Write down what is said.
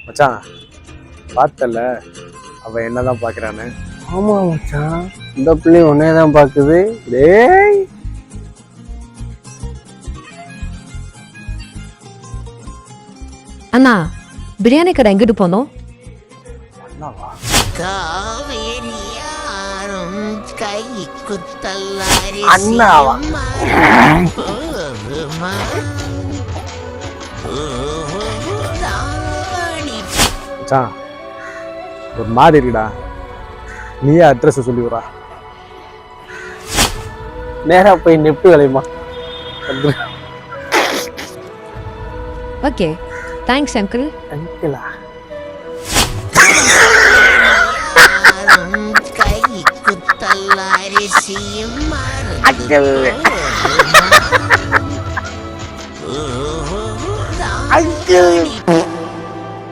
மச்சான் பார்த்தல அவ என்னதான் பாக்குறான்னு. ஆமா மச்சான், இந்த பிள்ளை உன்னையதான் பாக்குது. டேய் அண்ணா, பிரியாணி கடை எங்கிட்டு போனோம்? அண்ணாவா? அண்ணாவா? மச்சான் ஒரு மாதிரி இருக்குடா, நீயே அட்ரஸ் சொல்லி விடுறா. நேரா போய் நெப்டு விளையுமா? Okay, thanks uncle. அங்கிளா? அங்கிள்